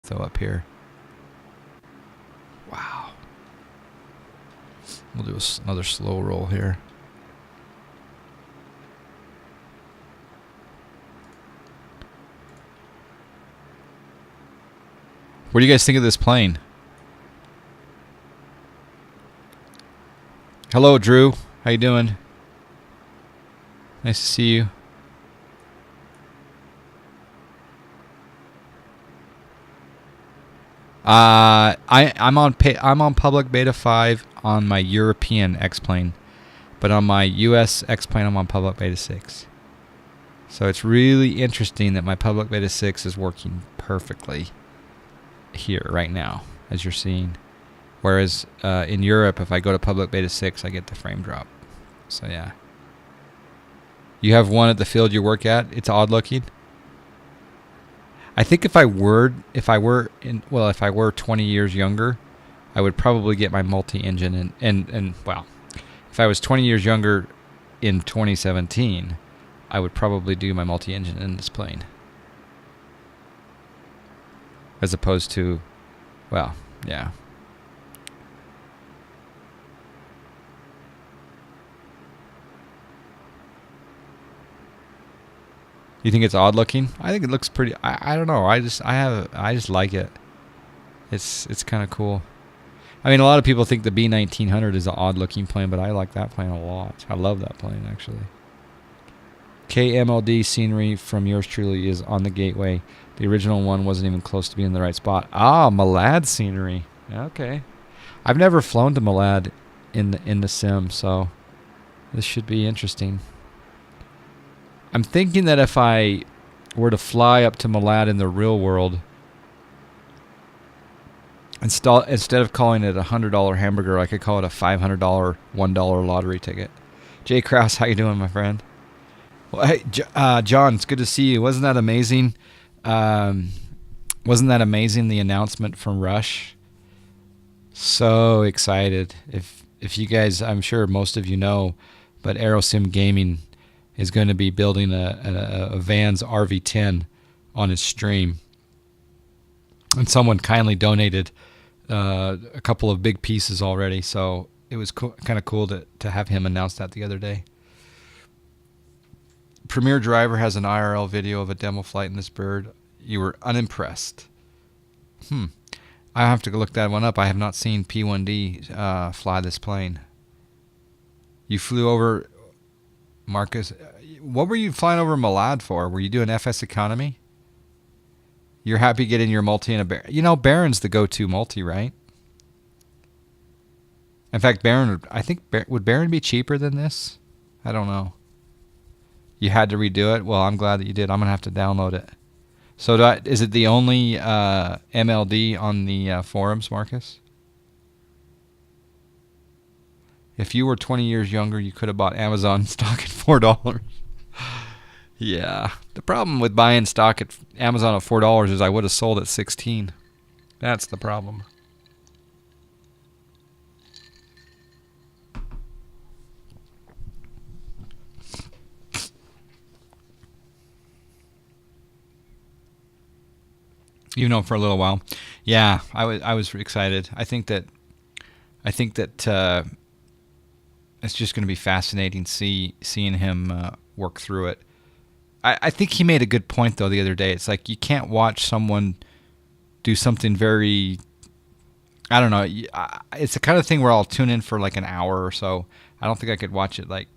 though up here. Wow. We'll do another slow roll here. What do you guys think of this plane? Hello, Drew. How you doing? Nice to see you. I'm on public beta 5 on my European X-plane, but on my US X-plane I'm on public beta 6. So it's really interesting that my public beta 6 is working perfectly here right now, as you're seeing. Whereas in Europe, if I go to public beta 6, I get the frame drop. So yeah. You have one at the field you work at. It's odd looking. I think if I were 20 years younger, I would probably get my multi-engine and well, if I was 20 years younger in 2017, I would probably do my multi-engine in this plane. As opposed to, well, yeah. You think it's odd looking? I think it looks pretty. I don't know. I just like it. It's kind of cool. I mean, a lot of people think the B1900 is an odd looking plane, but I like that plane a lot. I love that plane actually. KMLD scenery from yours truly is on the Gateway. The original one wasn't even close to being in the right spot. Ah, Malad scenery. Okay. I've never flown to Malad in the sim, so this should be interesting. I'm thinking that if I were to fly up to Malad in the real world, instead of calling it a $100 hamburger, I could call it a $500 $1 lottery ticket. Jay Krause, how you doing, my friend? Well, hey, John, it's good to see you. Wasn't that amazing? Wasn't that amazing, the announcement from Rush? So excited. If you guys, I'm sure most of you know, but Aerosim Gaming is going to be building a Vans RV10 on its stream. And someone kindly donated a couple of big pieces already, so it was kind of cool to have him announce that the other day. Premier Driver has an IRL video of a demo flight in this bird. You were unimpressed. I have to look that one up. I have not seen P1D fly this plane. You flew over... Marcus, what were you flying over Malad for? Were you doing FS economy? You're happy getting your multi in a Baron. You know, Baron's the go-to multi, right? In fact, Baron, I think, would Baron be cheaper than this? I don't know. You had to redo it? Well, I'm glad that you did. I'm going to have to download it. So is it the only MLD on the forums, Marcus? If you were 20 years younger, you could have bought Amazon stock at $4. Yeah. The problem with buying stock at Amazon at $4 is I would have sold at $16. That's the problem. You know, for a little while. Yeah, I was excited. I think that it's just going to be fascinating seeing him work through it. I think he made a good point, though, the other day. It's like you can't watch someone do something very... I don't know. It's the kind of thing where I'll tune in for like an hour or so. I don't think I could watch it like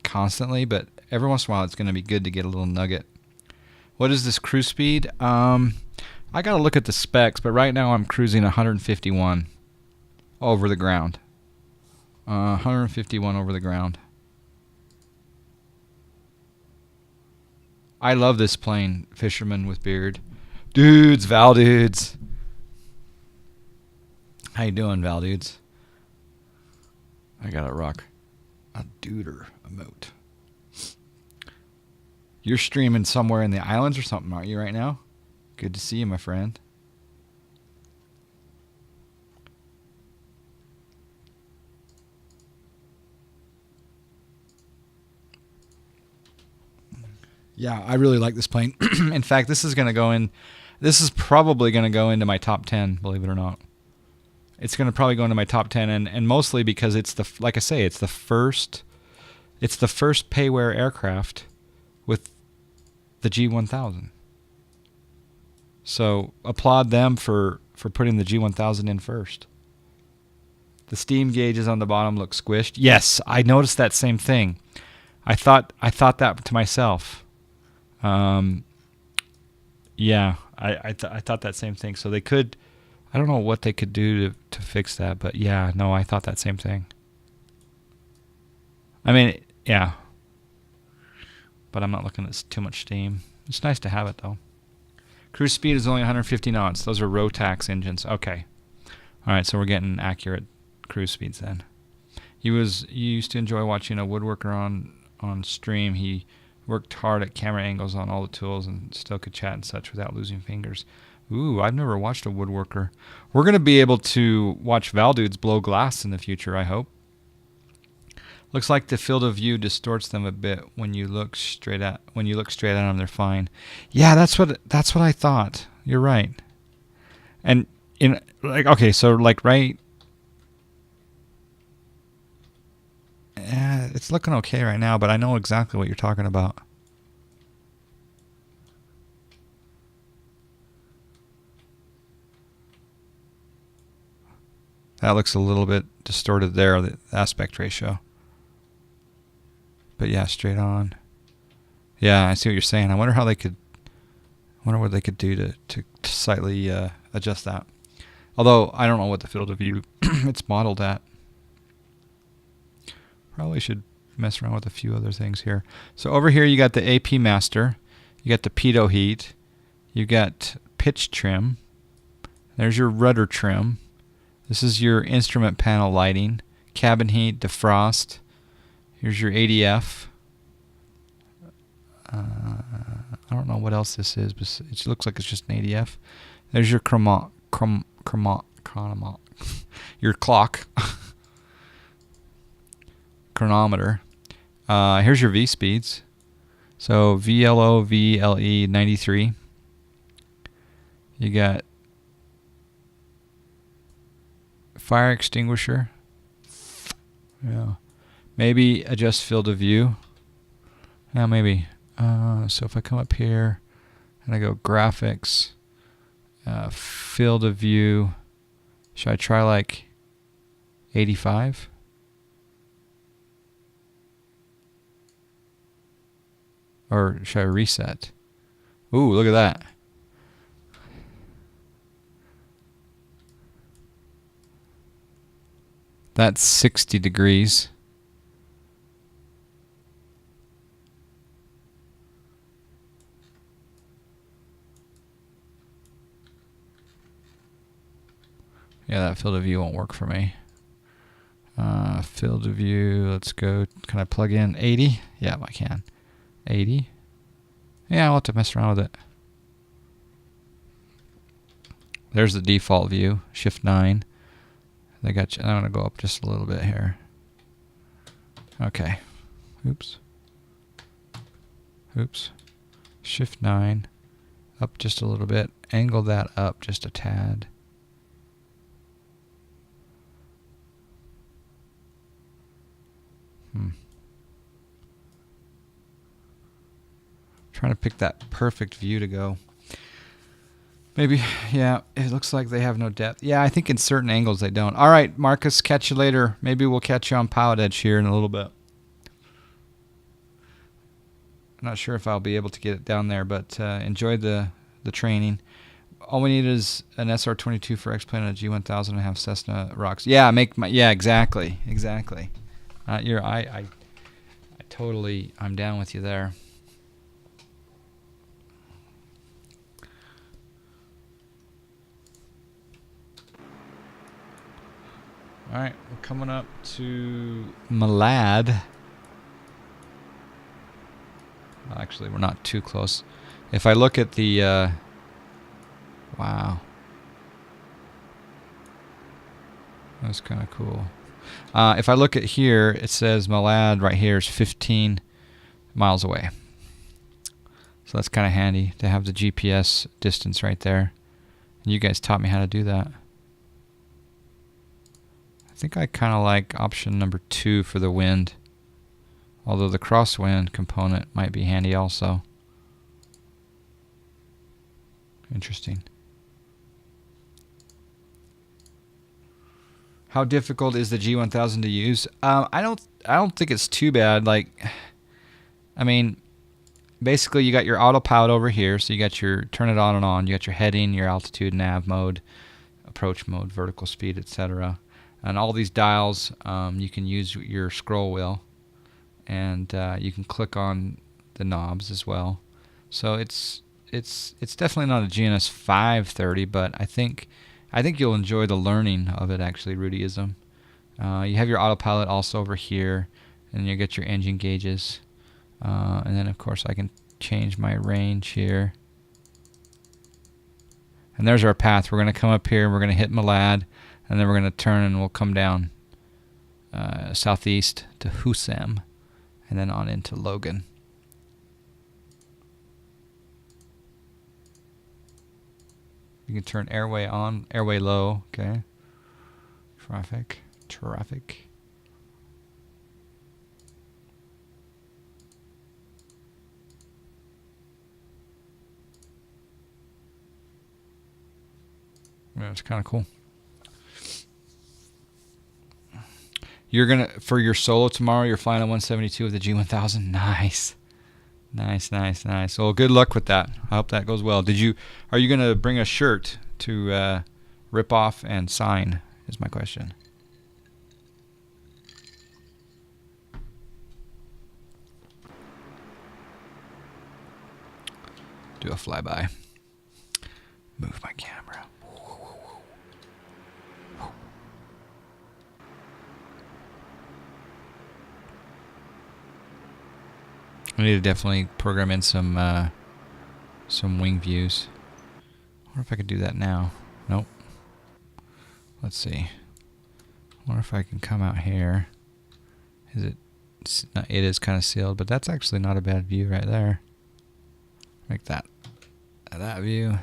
constantly, but every once in a while it's going to be good to get a little nugget. What is this cruise speed? I got to look at the specs, but right now I'm cruising 151 over the ground. 151 over the ground. I love this plane, Fisherman with Beard. Dudes, Val Dudes. How you doing, Val Dudes? I gotta rock a duder emote. You're streaming somewhere in the islands or something, aren't you, right now? Good to see you, my friend. Yeah, I really like this plane. In fact, this is going to go in. This is probably going to go into my top 10, believe it or not. It's going to probably go into my top 10, and mostly because it's the, like I say, it's the first payware aircraft with the G1000. So applaud them for putting the G1000 in first. The steam gauges on the bottom look squished. Yes, I noticed that same thing. I thought that to myself. Yeah, I thought that same thing. So they could, I don't know what they could do to fix that, but yeah, no, I thought that same thing. I mean, yeah, but I'm not looking at too much steam. It's nice to have it though. Cruise speed is only 150 knots. Those are Rotax engines. Okay. All right, so we're getting accurate cruise speeds then. He used to enjoy watching a woodworker on stream. He worked hard at camera angles on all the tools and still could chat and such without losing fingers. Ooh, I've never watched a woodworker. We're going to be able to watch Val Dudes blow glass in the future, I hope. Looks like the field of view distorts them a bit when you look straight at them. They're fine. Yeah, that's what I thought. You're right. And in like okay, so like right. It's looking okay right now, but I know exactly what you're talking about. That looks a little bit distorted there, the aspect ratio. But yeah, straight on. Yeah, I see what you're saying. I wonder what they could do to slightly adjust that. Although I don't know what the field of view it's modeled at. Probably should mess around with a few other things here. So over here you got the AP master, you got the pitot heat, you got pitch trim. There's your rudder trim. This is your instrument panel lighting, cabin heat, defrost. Here's your ADF. I don't know what else this is, but it looks like it's just an ADF. There's your your clock. Chronometer. Here's your V speeds. So VLO, VLE 93. You got fire extinguisher. Yeah. Maybe adjust field of view. Yeah, maybe. So if I come up here and I go graphics, field of view, should I try like 85? Or should I reset? Ooh, look at that. That's 60 degrees. Yeah, that field of view won't work for me. Field of view, let's go. Can I plug in 80? Yeah, I can. 80. Yeah, I'll have to mess around with it. There's the default view, Shift 9. I'm going to go up just a little bit here. Okay. Oops. Shift 9. Up just a little bit. Angle that up just a tad. Trying to pick that perfect view to go. Maybe, yeah, it looks like they have no depth. Yeah, I think in certain angles they don't. All right, Marcus, catch you later. Maybe we'll catch you on Pilot Edge here in a little bit. I'm not sure if I'll be able to get it down there, but enjoy the training. All we need is an SR-22 for X-Plane and a G1000 and have Cessna rocks. Yeah, exactly. I totally, I'm down with you there. All right, we're coming up to Malad. Actually, we're not too close. If I look at the, wow, that's kind of cool. If I look at here, it says Malad right here is 15 miles away. So that's kind of handy to have the GPS distance right there. And you guys taught me how to do that. I think I kind of like option number 2 for the wind. Although the crosswind component might be handy also. Interesting. How difficult is the G1000 to use? I don't think it's too bad. Like, I mean, basically you got your autopilot over here, so you got your turn it on and on. You got your heading, your altitude, nav mode, approach mode, vertical speed, etc. And all these dials, you can use your scroll wheel, and you can click on the knobs as well. So it's definitely not a GNS 530, but I think you'll enjoy the learning of it, actually, Rudyism. You have your autopilot also over here, and you get your engine gauges. And then, of course, I can change my range here. And there's our path. We're going to come up here, we're going to hit Malad, and then we're going to turn and we'll come down southeast to Husam, and then on into Logan. You can turn airway on, airway low, okay. Traffic. Yeah, it's kind of cool. You're gonna, for your solo tomorrow, you're flying a 172 with the G1000. Nice. Well, good luck with that. I hope that goes well. Are you gonna bring a shirt to rip off and sign? Is my question. Do a flyby. Move my camera. I need to definitely program in some wing views. I wonder if I could do that now. Nope. Let's see. I wonder if I can come out here. It is kind of sealed, but that's actually not a bad view right there. Make that view,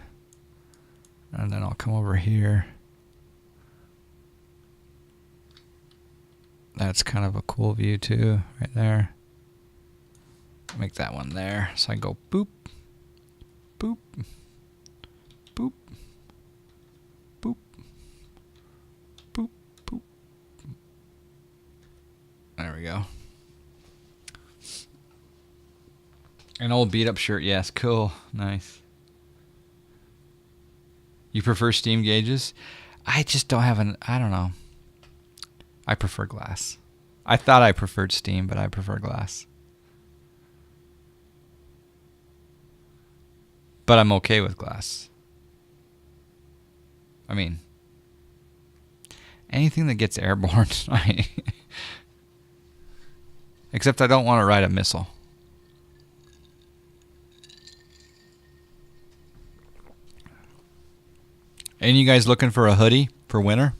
and then I'll come over here. That's kind of a cool view too, right there. Make that one there, so I go boop, boop, boop, boop, boop, boop. There we go. An old beat up shirt, yes, cool, nice. You prefer steam gauges? I just don't have I don't know. I prefer glass. I thought I preferred steam, but I prefer glass. But I'm okay with glass. I mean, anything that gets airborne, except I don't want to ride a missile. Any of you guys looking for a hoodie for winter?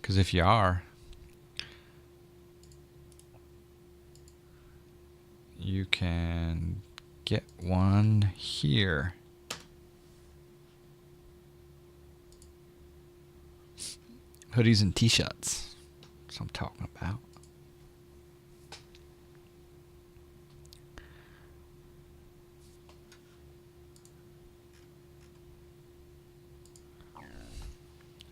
Because if you are, you can get one here. Hoodies and t-shirts. That's what I'm talking about.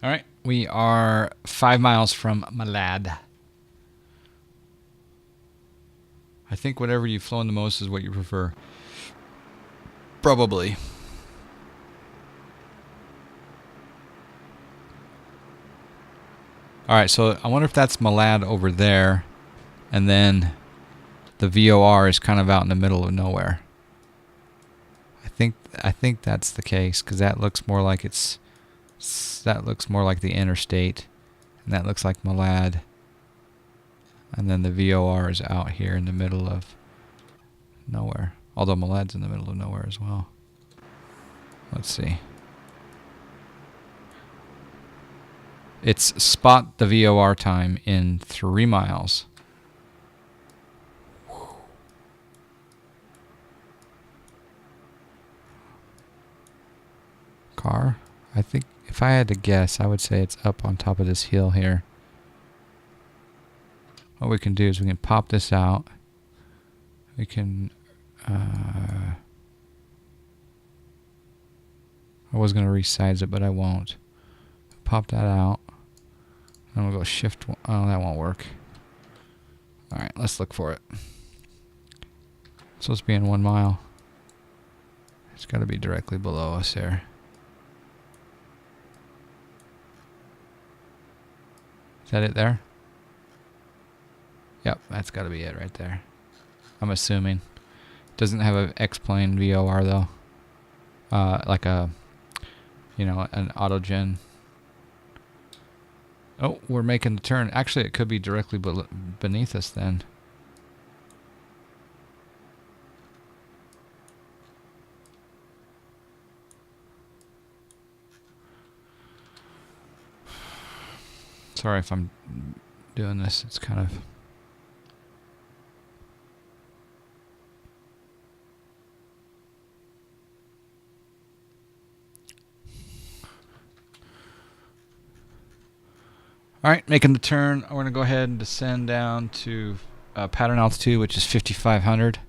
All right, we are 5 miles from Malad. I think whatever you've flown the most is what you prefer. Probably. All right, so I wonder if that's Malad over there, and then the VOR is kind of out in the middle of nowhere. I think that's the case, because that looks more like the interstate, and that looks like Malad. And then the VOR is out here in the middle of nowhere. Although Malad's in the middle of nowhere as well. Let's see. It's spot the VOR time in 3 miles. car. I think if I had to guess, I would say it's up on top of this hill here. What we can do is we can pop this out. We can... I was going to resize it, but I won't. Pop that out. And we'll go shift. Oh, that won't work. Alright, let's look for it. It's supposed to be in 1 mile. It's got to be directly below us there. Is that it there? Yep, that's got to be it right there. I'm assuming. Doesn't have an X-plane VOR though. Like a, you know, an autogen. Oh, we're making the turn. Actually, it could be directly beneath us then. Sorry if I'm doing this. It's kind of... Alright, making the turn. We're going to go ahead and descend down to pattern altitude, which is 5,500.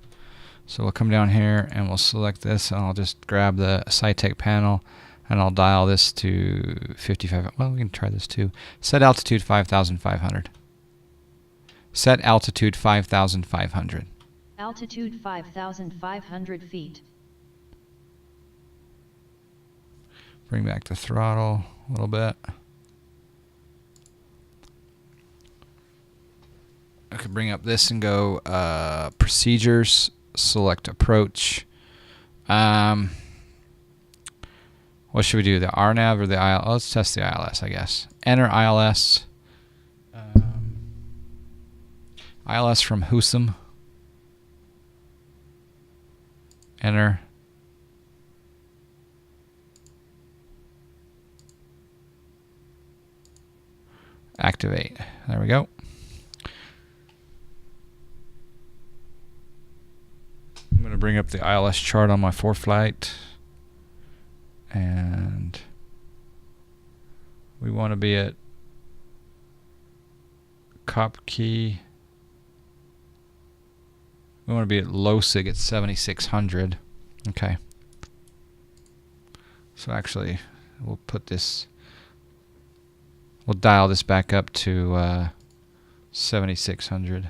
So we'll come down here and we'll select this, and I'll just grab the SciTech panel and I'll dial this to 55. Well, we can try this too. Set altitude 5,500. Set altitude 5,500. Altitude 5,500 feet. Bring back the throttle a little bit. I could bring up this and go procedures, select approach. What should we do? The RNAV or the ILS? Let's test the ILS, I guess. Enter ILS. ILS from Husum. Enter. Activate. There we go. I'm going to bring up the ILS chart on my ForeFlight. And we want to be at cop key. We want to be at low sig at 7,600. Okay. So actually, we'll put this, we'll dial this back up to 7,600.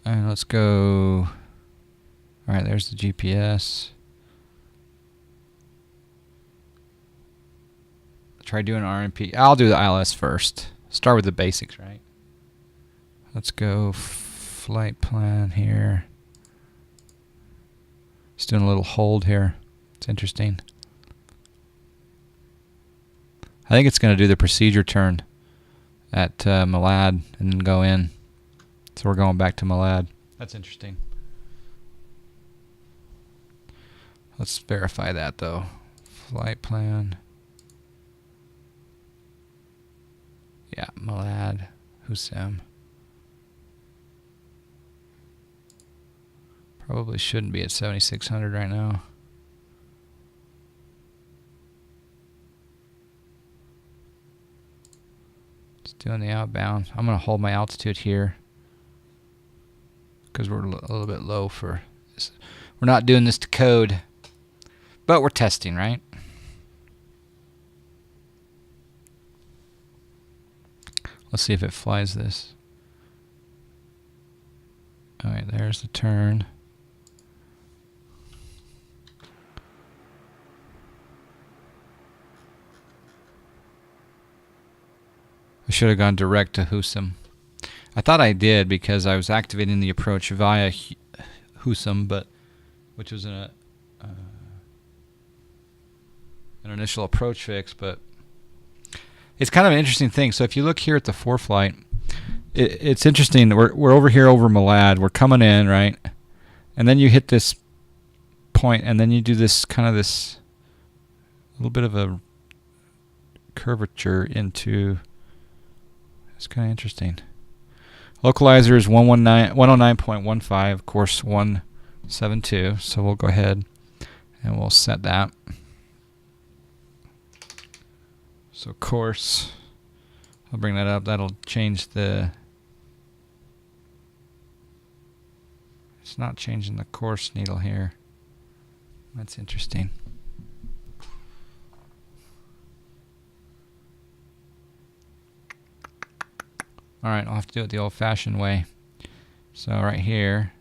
And let's go. All right, there's the GPS. Try doing RMP. I'll do the ILS first. Start with the basics, right? Let's go flight plan here. Just doing a little hold here. It's interesting. I think it's going to do the procedure turn at Malad and then go in. So we're going back to Malad. That's interesting. Let's verify that though. Flight plan. Yeah, Malad, Husum. Probably shouldn't be at 7,600 right now. It's doing the outbound. I'm going to hold my altitude here, because we're a little bit low for this. We're not doing this to code, but we're testing, right? Let's see if it flies this. All right, there's the turn. I should have gone direct to Husum. I thought I did because I was activating the approach via Husum, but which was an initial approach fix. But it's kind of an interesting thing. So if you look here at the ForeFlight, it's interesting. We're over here over Malad. We're coming in, right? And then you hit this point, and then you do this kind of this little bit of a curvature into. It's kind of interesting. Localizer is 109.15, course 172. So we'll go ahead and we'll set that. So course, I'll bring that up. That'll change the. It's not changing the course needle here. That's interesting. Alright, I'll have to do it the old-fashioned way. So right here.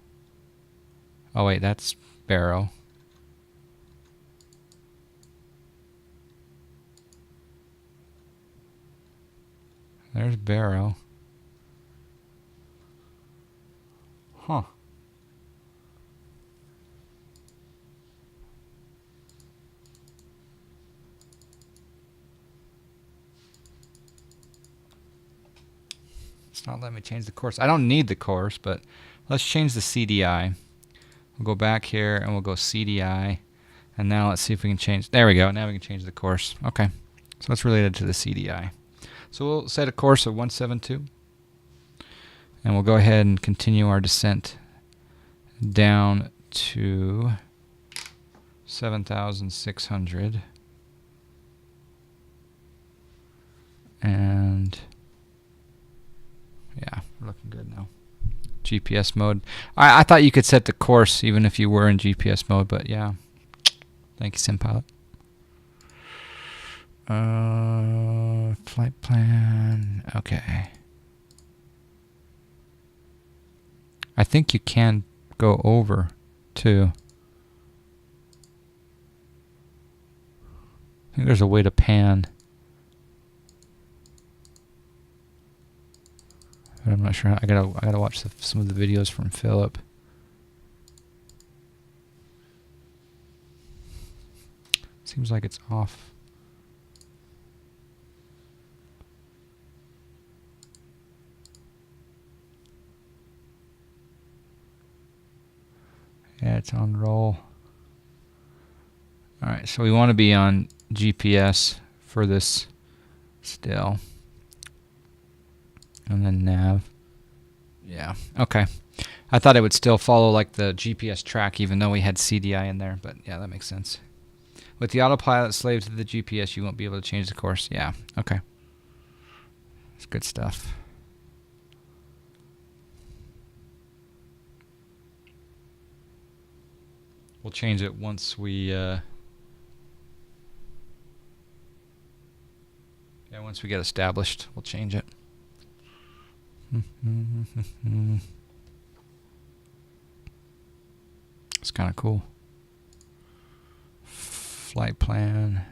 Oh wait, that's Barrow. There's Barrow. Huh. It's not letting me change the course. I don't need the course, but let's change the CDI. We'll go back here and we'll go CDI. And now let's see if we can change. There we go. Now we can change the course. Okay. So it's related to the CDI. So we'll set a course of 172. And we'll go ahead and continue our descent down to 7,600. And yeah, we're looking good now. GPS mode. I thought you could set the course even if you were in GPS mode, but yeah. Thank you, SimPilot. Flight plan. Okay. I think you can go over too. I think there's a way to pan. But I'm not sure. I gotta watch some of the videos from Philip. Seems like it's off. Yeah, it's on roll. All right, so we want to be on GPS for this still. And then nav. Yeah, okay. I thought it would still follow like the GPS track even though we had CDI in there, but yeah, that makes sense. With the autopilot slave to the GPS, you won't be able to change the course. Yeah, okay. It's good stuff. We'll change it once we once we get established, we'll change it. It's kind of cool. Flight plan.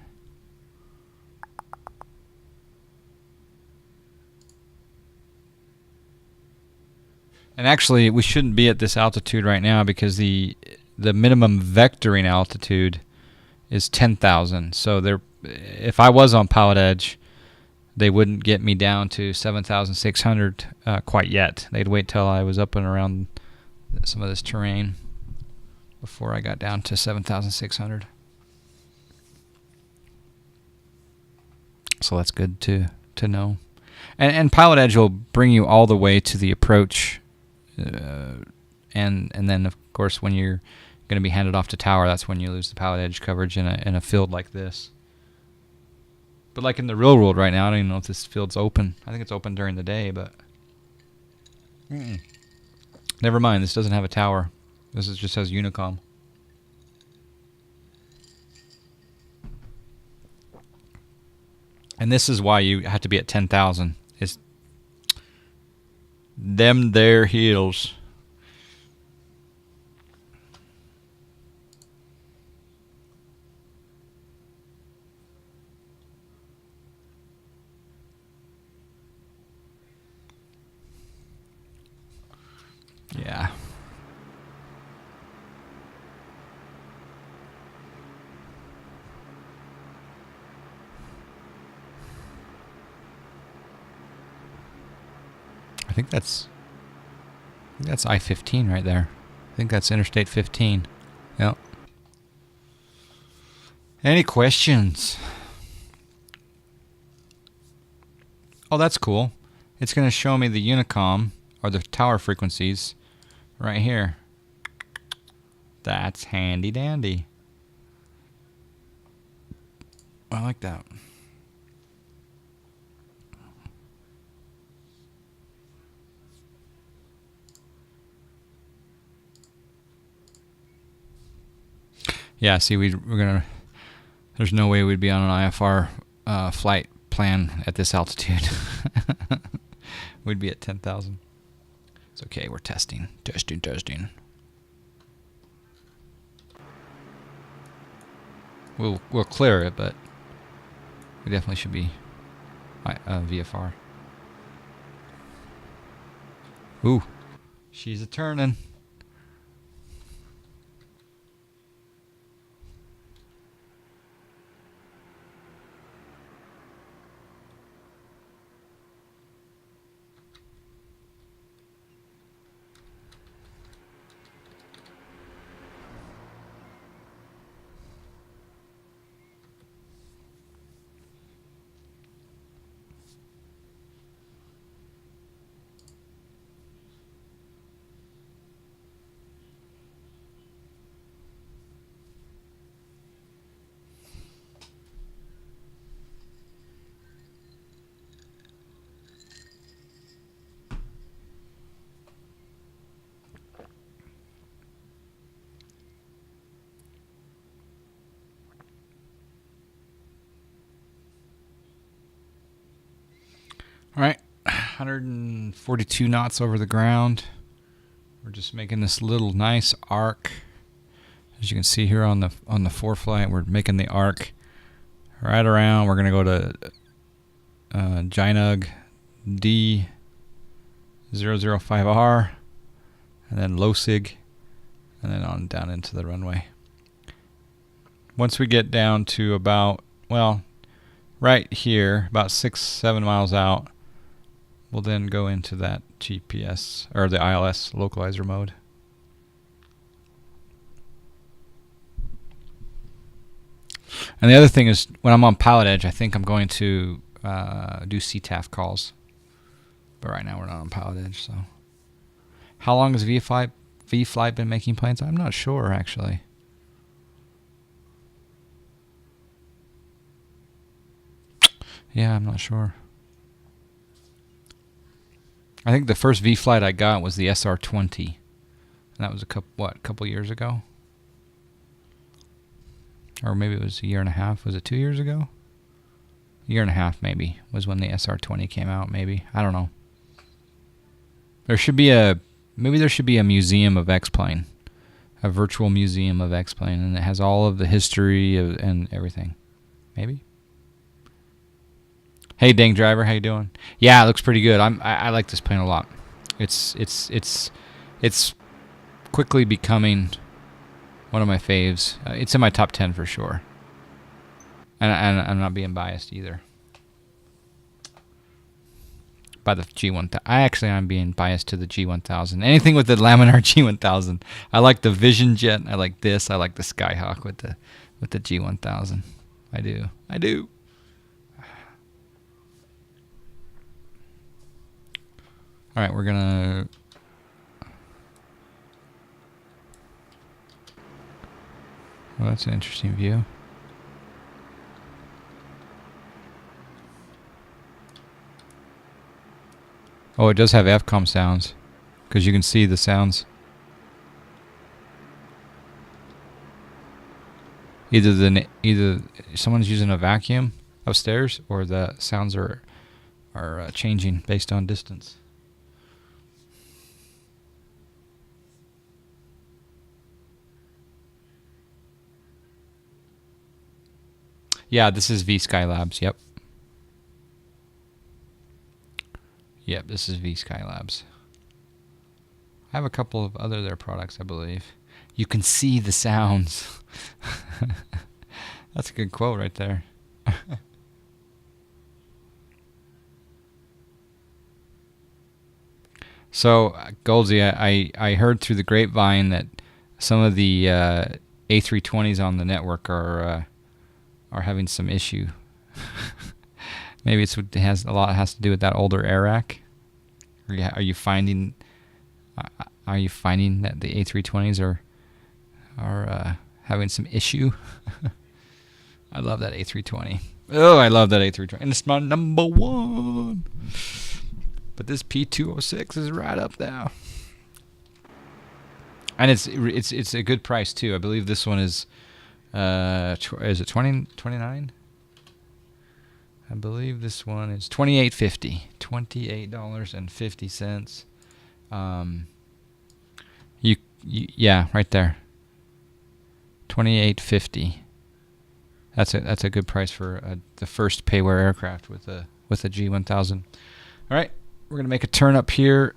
And actually, we shouldn't be at this altitude right now because the minimum vectoring altitude is 10,000. So if I was on Pilot Edge, they wouldn't get me down to 7,600 quite yet. They'd wait till I was up and around some of this terrain before I got down to 7,600. So that's good to know. And Pilot Edge will bring you all the way to the approach, and then of course when you're going to be handed off to tower, that's when you lose the Pilot Edge coverage in a field like this. But like in the real world right now, I don't even know if this field's open. I think it's open during the day, but never mind. This doesn't have a tower. This just has Unicom. And this is why you have to be at 10,000. Is them there hills. Yeah. I think that's I-15 right there. I think that's Interstate 15. Yep. Any questions? Oh, that's cool. It's going to show me the Unicom, or the tower frequencies, right here. That's handy dandy. I like that. Yeah, see, we're gonna. There's no way we'd be on an IFR flight plan at this altitude. We'd be at 10,000. It's okay. We're testing. We'll clear it, but we definitely should be VFR. Ooh, she's a turning. All right, 142 knots over the ground. We're just making this little nice arc. As you can see here on the ForeFlight, we're making the arc right around. We're gonna go to Jinug D005R, and then Losig, and then on down into the runway. Once we get down to about, well, right here, about 6-7 miles out, we'll then go into that GPS, or the ILS localizer mode. And the other thing is, when I'm on Pilot Edge, I think I'm going to do CTAF calls. But right now we're not on Pilot Edge, so. How long has V-Flight been making planes? I'm not sure, actually. Yeah, I'm not sure. I think the first V-Flight I got was the SR-20. And that was a couple years ago? Or maybe it was a year and a half. Was it 2 years ago? A year and a half, maybe, was when the SR-20 came out, maybe. I don't know. Maybe there should be a museum of X-Plane. A virtual museum of X-Plane, and it has all of the history and everything. Maybe? Hey, Dang Driver, how you doing? Yeah, it looks pretty good. I like this plane a lot. It's quickly becoming one of my faves. It's in my top 10 for sure. And I'm not being biased either. By the G1000. I'm being biased to the G1000. Anything with the laminar G1000. I like the Vision Jet. I like this. I like the Skyhawk with the G1000. I do. All right, we're gonna. Well, that's an interesting view. Oh, it does have FCOM sounds, because you can see the sounds. Either someone's using a vacuum upstairs, or the sounds are changing based on distance. Yeah, this is VSKYLABS. Yep. Yep, this is VSKYLABS. I have a couple of other their products, I believe. You can see the sounds. That's a good quote right there. So, Goldsy, I heard through the grapevine that some of the A320s on the network are having some issue. Maybe it has a lot has to do with that older air rack. Are you finding that the A320s are having some issue? I love that A320. Oh, I love that A320, and it's my number one. But this P206 is right up there, and it's a good price too. I believe this one is it 29? I believe this one is $28.50. $28.50. Yeah, right there. $28.50. That's a good price for the first payware aircraft with a G1000. All right, we're gonna make a turn up here.